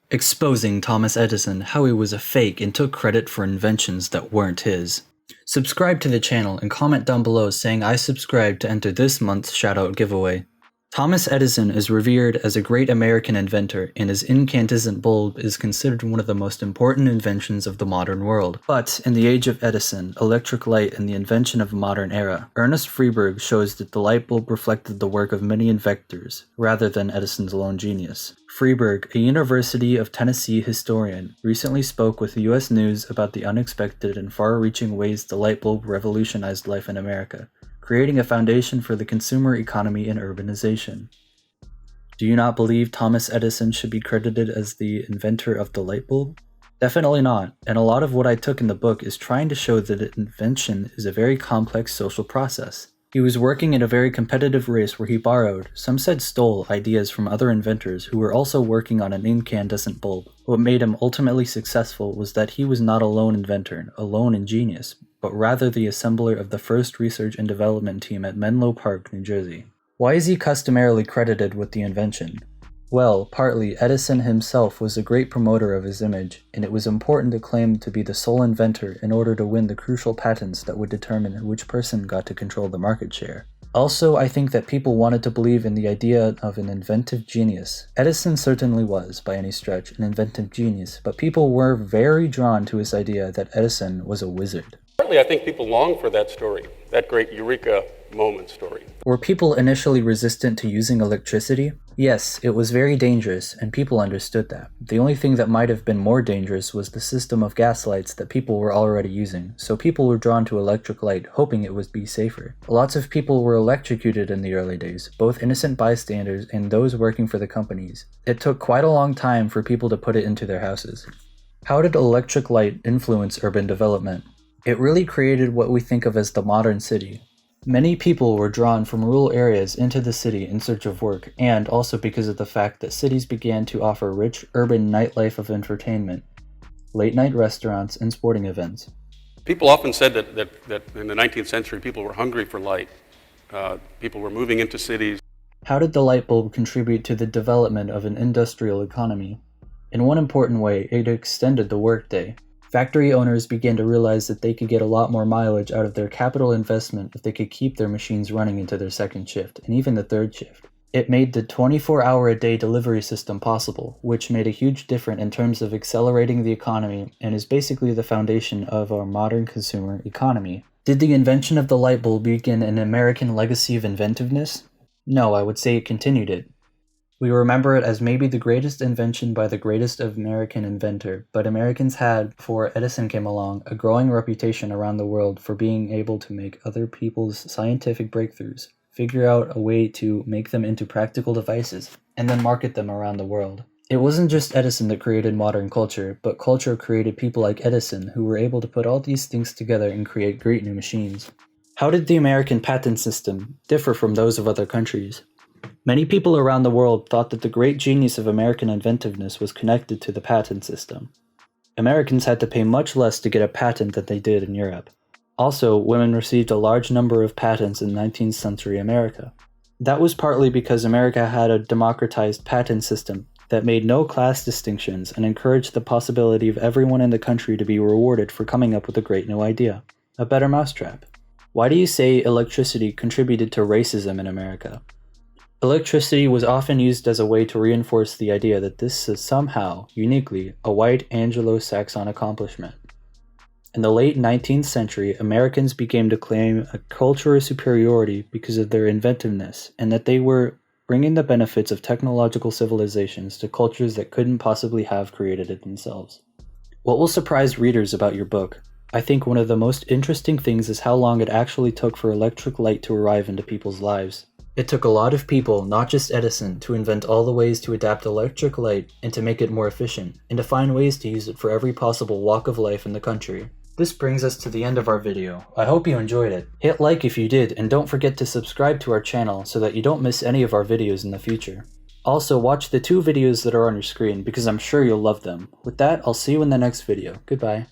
Exposing Thomas Edison, how he was a fake and took credit for inventions that weren't his. Subscribe to the channel and comment down below saying I subscribed to enter this month's shoutout giveaway. Thomas Edison is revered as a great American inventor, and his incandescent bulb is considered one of the most important inventions of the modern world. But in the age of Edison, electric light, and the invention of a modern era, Ernest Freeburg shows that the light bulb reflected the work of many inventors, rather than Edison's lone genius. Freeburg, a University of Tennessee historian, recently spoke with U.S. News about the unexpected and far-reaching ways the light bulb revolutionized life in America, creating a foundation for the consumer economy and urbanization. Do you not believe Thomas Edison should be credited as the inventor of the light bulb? Definitely not, and a lot of what I took in the book is trying to show that invention is a very complex social process. He was working in a very competitive race where he borrowed, some said stole, ideas from other inventors who were also working on an incandescent bulb. What made him ultimately successful was that he was not a lone inventor, alone in genius, but rather the assembler of the first research and development team at Menlo Park, New Jersey. Why is he customarily credited with the invention? Well, partly Edison himself was a great promoter of his image, and it was important to claim to be the sole inventor in order to win the crucial patents that would determine which person got to control the market share. Also, I think that people wanted to believe in the idea of an inventive genius. Edison certainly was, by any stretch, an inventive genius, but people were very drawn to his idea that Edison was a wizard. Partly, I think people long for that story, that great eureka moment story. Were people initially resistant to using electricity? Yes, it was very dangerous, and people understood that. The only thing that might have been more dangerous was the system of gas lights that people were already using, so people were drawn to electric light, hoping it would be safer. Lots of people were electrocuted in the early days, both innocent bystanders and those working for the companies. It took quite a long time for people to put it into their houses. How did electric light influence urban development? It really created what we think of as the modern city. Many people were drawn from rural areas into the city in search of work, and also because of the fact that cities began to offer rich urban nightlife of entertainment, late-night restaurants, and sporting events. People often said that in the 19th century people were hungry for light. People were moving into cities. How did the light bulb contribute to the development of an industrial economy? In one important way, it extended the workday. Factory owners began to realize that they could get a lot more mileage out of their capital investment if they could keep their machines running into their second shift, and even the third shift. It made the 24-hour-a-day delivery system possible, which made a huge difference in terms of accelerating the economy and is basically the foundation of our modern consumer economy. Did the invention of the light bulb begin an American legacy of inventiveness? No, I would say it continued it. We remember it as maybe the greatest invention by the greatest American inventor, but Americans had, before Edison came along, a growing reputation around the world for being able to make other people's scientific breakthroughs, figure out a way to make them into practical devices, and then market them around the world. It wasn't just Edison that created modern culture, but culture created people like Edison who were able to put all these things together and create great new machines. How did the American patent system differ from those of other countries? Many people around the world thought that the great genius of American inventiveness was connected to the patent system. Americans had to pay much less to get a patent than they did in Europe. Also, women received a large number of patents in 19th century America. That was partly because America had a democratized patent system that made no class distinctions and encouraged the possibility of everyone in the country to be rewarded for coming up with a great new idea, a better mousetrap. Why do you say electricity contributed to racism in America? Electricity was often used as a way to reinforce the idea that this is somehow, uniquely, a white Anglo-Saxon accomplishment. In the late 19th century, Americans began to claim a cultural superiority because of their inventiveness, and that they were bringing the benefits of technological civilizations to cultures that couldn't possibly have created it themselves. What will surprise readers about your book? I think one of the most interesting things is how long it actually took for electric light to arrive into people's lives. It took a lot of people, not just Edison, to invent all the ways to adapt electric light and to make it more efficient, and to find ways to use it for every possible walk of life in the country. This brings us to the end of our video. I hope you enjoyed it. Hit like if you did, and don't forget to subscribe to our channel so that you don't miss any of our videos in the future. Also, watch the 2 videos that are on your screen because I'm sure you'll love them. With that, I'll see you in the next video. Goodbye.